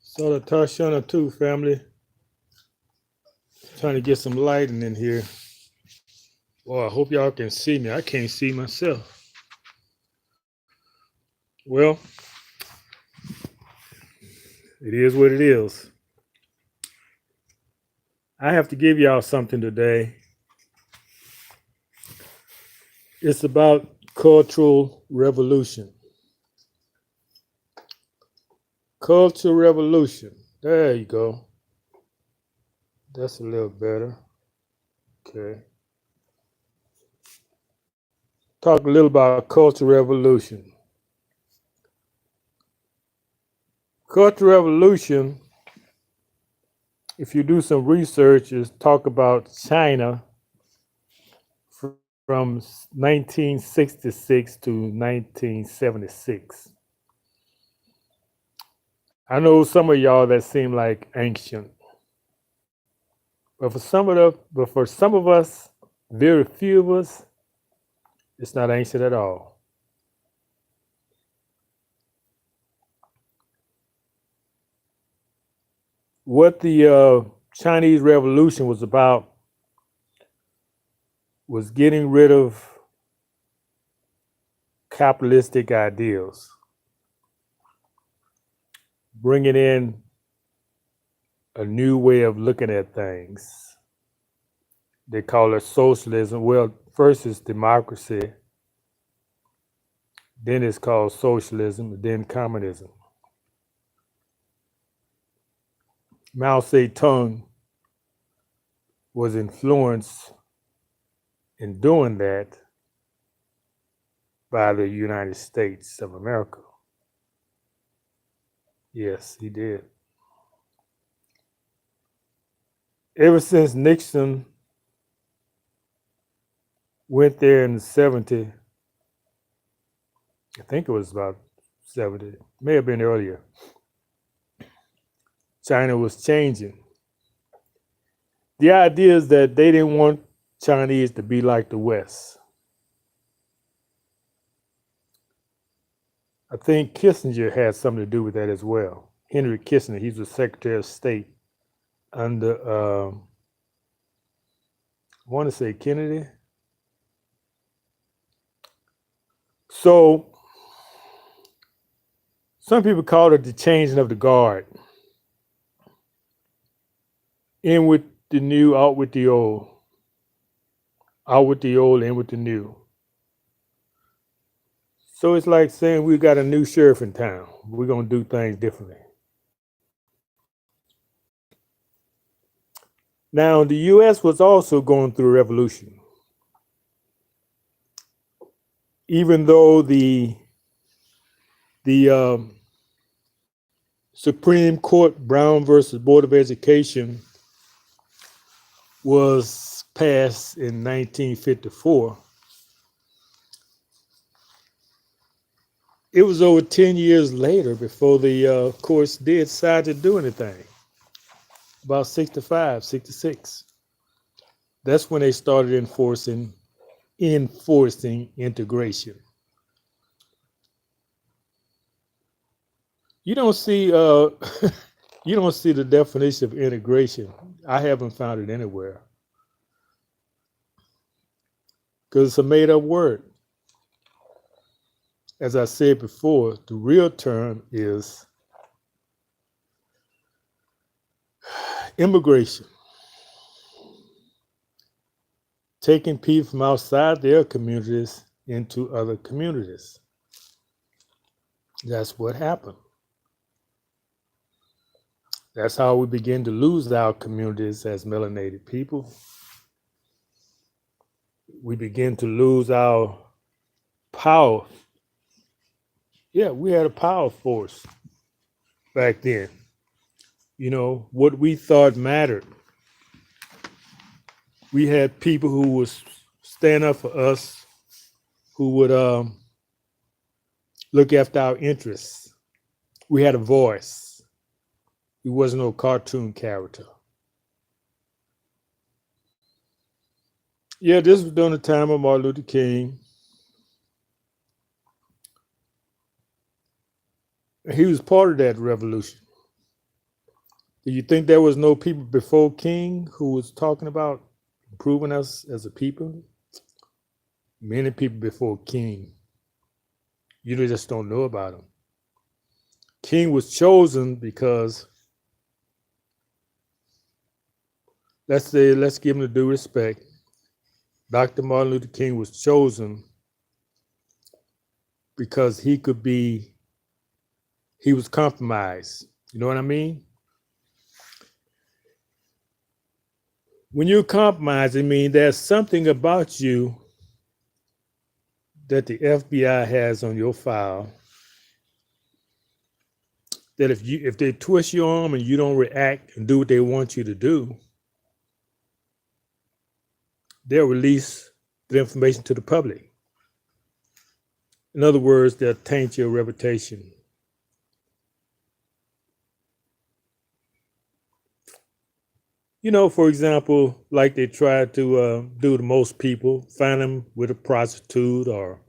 Salutations too, family. Trying to get some lighting in here. Well, I hope y'all can see me. I can't see myself. Well, it is what it is. I have to give y'all something today. It's about cultural revolution. Cultural revolution. There you go. That's a little better. Okay. Talk a little about cultural revolution. Cultural revolution, if you do some research, is talk about China from 1966 to 1976. I know some of y'all that seem like ancient, but for some of us, very few of us, it's not ancient at all. What the Chinese Revolution was about was getting rid of capitalistic ideals, bringing in a new way of looking at things. They call it socialism. Well, first it's democracy, then it's called socialism, then communism. Mao Zedong was influenced in doing that by the United States of America. Yes, he did. Ever since Nixon went there in the 70s, I think it was about 70, may have been earlier, China was changing. The idea is that they didn't want Chinese to be like the West. I think Kissinger had something to do with that as well. Henry Kissinger, he's the Secretary of State under, I want to say Kennedy. So some people call it the changing of the guard. In with the new, out with the old. Out with the old, in with the new. So it's like saying we got a new sheriff in town. We're going to do things differently. Now, the U.S. was also going through a revolution. Even though the Supreme Court Brown versus Board of Education was passed in 1954, it was over 10 years later before the courts did decide to do anything. About 65, 66. That's when they started enforcing integration. You don't see you don't see the definition of integration. I haven't found it anywhere. Because it's a made-up word. As I said before, the real term is immigration. Taking people from outside their communities into other communities. That's what happened. That's how we begin to lose our communities as melanated people. We begin to lose our power. Yeah, we had a power force back then. You know, what we thought mattered. We had people who would stand up for us, who would look after our interests. We had a voice. We wasn't no cartoon character. Yeah, this was during the time of Martin Luther King. He was part of that revolution. Do you think there was no people before King who was talking about improving us as a people? Many people before King. You just don't know about him. King was chosen because, let's give him the due respect. Dr. Martin Luther King was chosen because he was compromised. You know what I mean? When you compromise, I mean there's something about you that the FBI has on your file that if they twist your arm and you don't react and do what they want you to do, they'll release the information to the public. In other words, they'll taint your reputation. You know, for example, like they try to do to most people, find them with a prostitute or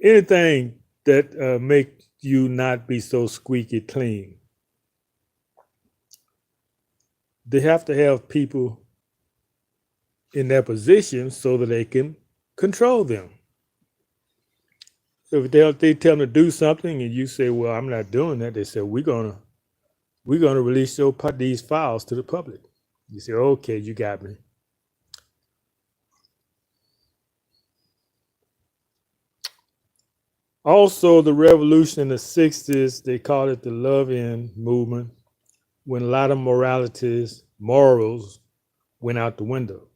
anything that make you not be so squeaky clean. They have to have people in that position so that they can control them. So if they tell them to do something and you say, "Well, I'm not doing that," they say, "We're gonna release these files to the public." You say, "Okay, you got me." Also, the revolution in the 60s, they called it the love-in movement, when a lot of morals went out the window.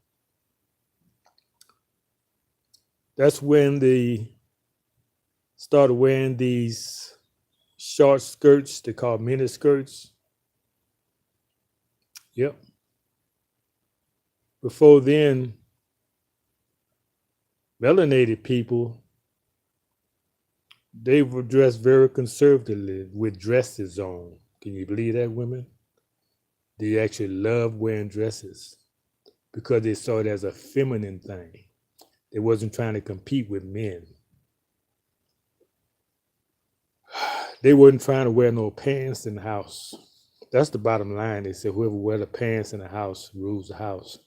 That's when they started wearing these short skirts they call mini skirts. Yep. Before then, melanated people, they were dressed very conservatively with dresses on. Can you believe that, women? They actually loved wearing dresses because they saw it as a feminine thing. They wasn't trying to compete with men. They wasn't trying to wear no pants in the house. That's the bottom line. They said whoever wear the pants in the house rules the house.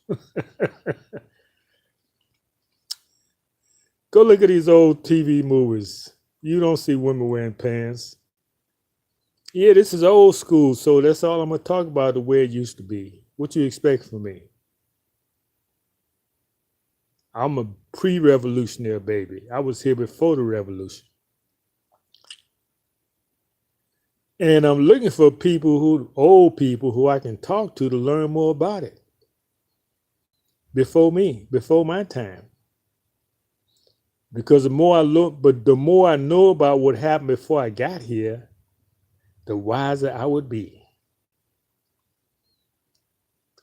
Go look at these old TV movies. You don't see women wearing pants. Yeah, this is old school, so that's all I'm going to talk about, the way it used to be. What you expect from me? I'm a pre-revolutionary baby. I was here before the revolution. And I'm looking for old people who I can talk to learn more about it. Before my time. Because the more I know about what happened before I got here, the wiser I would be.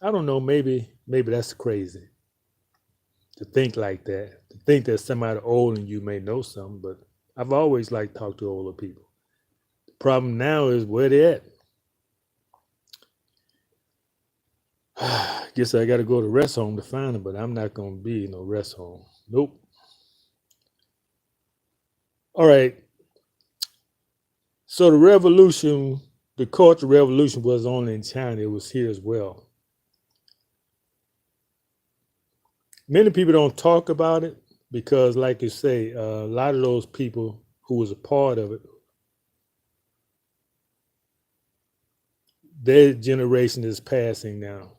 I don't know, maybe that's crazy to think like that, to think that somebody old and you may know something, but I've always liked to talk to older people. The problem now is where they at. Guess I got to go to rest home to find them, but I'm not going to be in no rest home. Nope. All right. So the Cultural Revolution was only in China. It was here as well. Many people don't talk about it because, like you say, a lot of those people who was a part of it, their generation is passing now.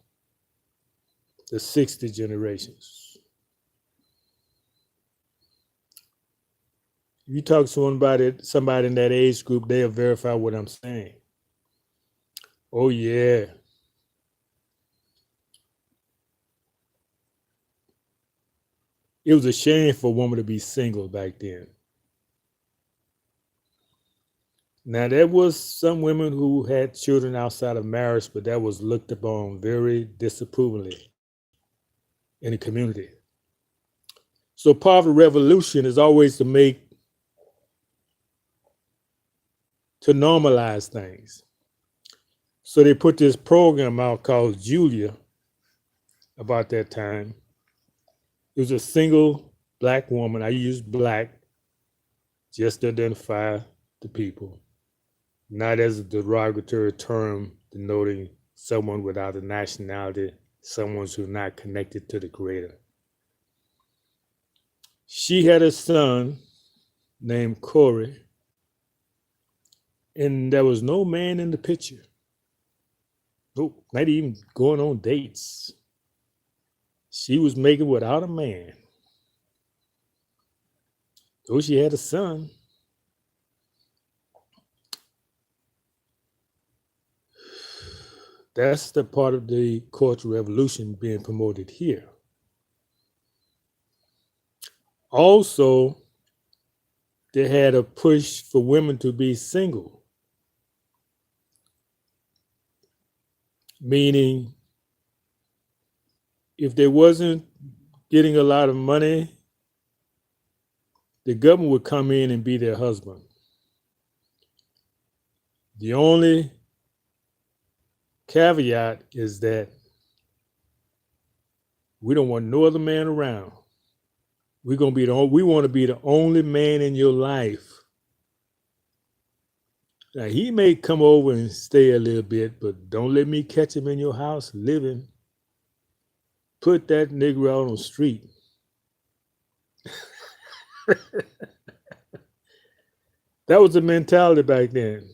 The 60 generations. If you talk to somebody in that age group, they'll verify what I'm saying. Oh, yeah. It was a shame for a woman to be single back then. Now, there was some women who had children outside of marriage, but that was looked upon very disapprovingly in the community. So part of the revolution is always to normalize things. So they put this program out called Julia about that time. It was a single black woman. I use black just to identify the people, not as a derogatory term denoting someone without a nationality, someone who's not connected to the Creator. She had a son named Corey, and there was no man in the picture. Nope, not even going on dates. She was making without a man. Though she had a son, that's the part of the cultural revolution being promoted here. Also, they had a push for women to be single, meaning if they wasn't getting a lot of money, the government would come in and be their husband. The only caveat is that we don't want no other man around. We want to be the only man in your life. Now he may come over and stay a little bit, but don't let me catch him in your house living. Put that nigger out on the street. That was the mentality back then.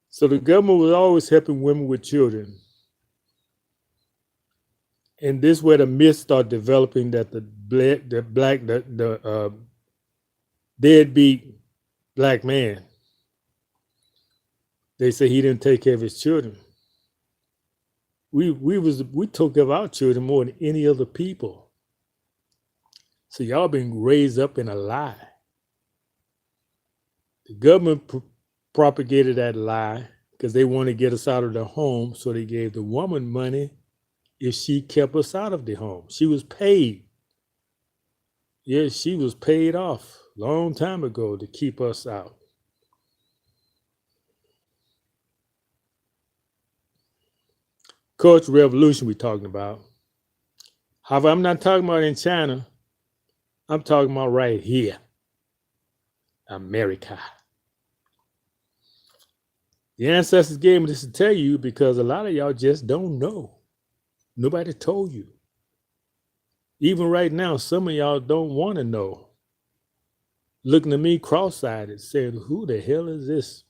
So the government was always helping women with children. And this is where the myths start developing that the deadbeat black man, they say he didn't take care of his children. We took care of our children more than any other people. So y'all been raised up in a lie. The government propagated that lie because they wanted to get us out of the home, so they gave the woman money if she kept us out of the home. She was paid. Yes, she was paid off a long time ago to keep us out. Cultural revolution we're talking about. However, I'm not talking about in China. I'm talking about right here, America. The ancestors gave me this to tell you because a lot of y'all just don't know. Nobody told you. Even right now, some of y'all don't want to know. Looking at me cross-eyed, saying, "Who the hell is this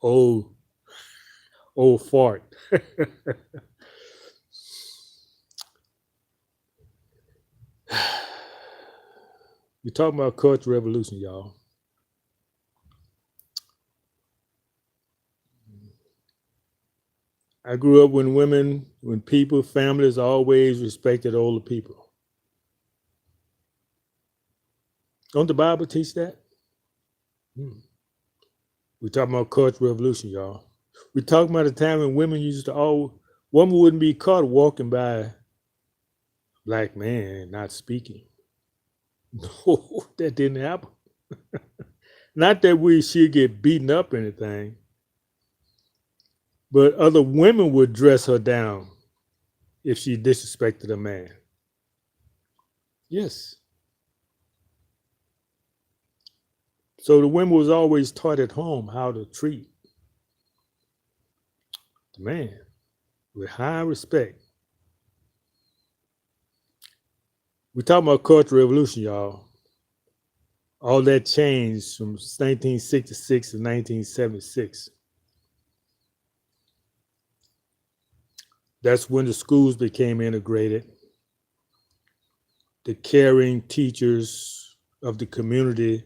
old fart?" We're talking about cultural revolution, y'all. I grew up when people, families always respected older people. Don't the Bible teach that? We're talking about cultural revolution, y'all. We're talking about a time when women wouldn't be caught walking by a black man not speaking. No, that didn't happen. Not that she'd get beaten up or anything, but other women would dress her down if she disrespected a man. Yes. So the women was always taught at home how to treat the man with high respect. We're talking about cultural revolution, y'all. All that changed from 1966 to 1976. That's when the schools became integrated. The caring teachers of the community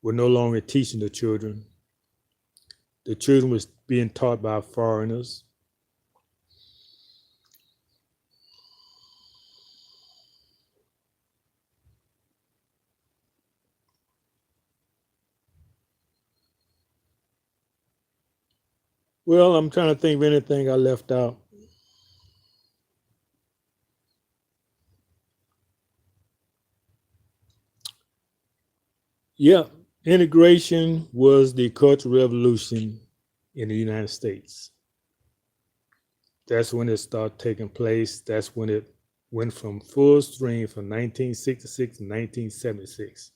were no longer teaching the children. The children was being taught by foreigners. Well, I'm trying to think of anything I left out. Yeah, integration was the cultural revolution in the United States. That's when it started taking place. That's when it went from full stream from 1966 to 1976.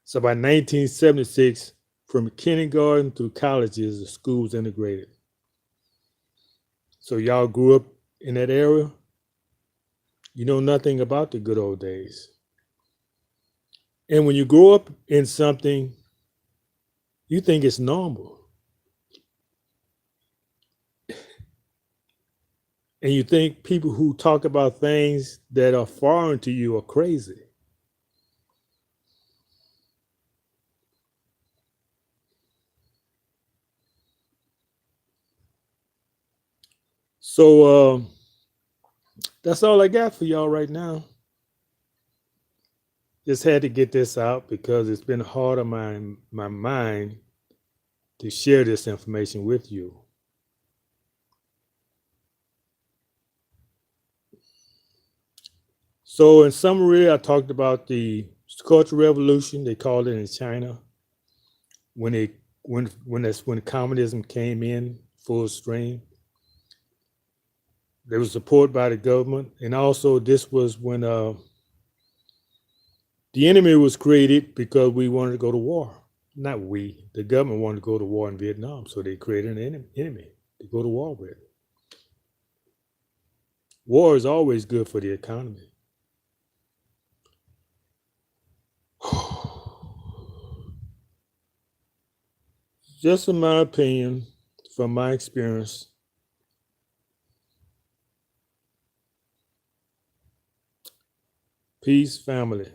So by 1976, from kindergarten through colleges, the school was integrated. So y'all grew up in that era. You know nothing about the good old days. And when you grow up in something, you think it's normal. And you think people who talk about things that are foreign to you are crazy. So that's all I got for y'all right now. Just had to get this out because it's been hard on my mind to share this information with you. So in summary, I talked about the Cultural Revolution. They called it in China when it when communism came in full stream. There was support by the government, and also this was when the enemy was created because we wanted to go to war. Not we, the government wanted to go to war in Vietnam, so they created an enemy to go to war with. War is always good for the economy. Just in my opinion, from my experience, peace, family.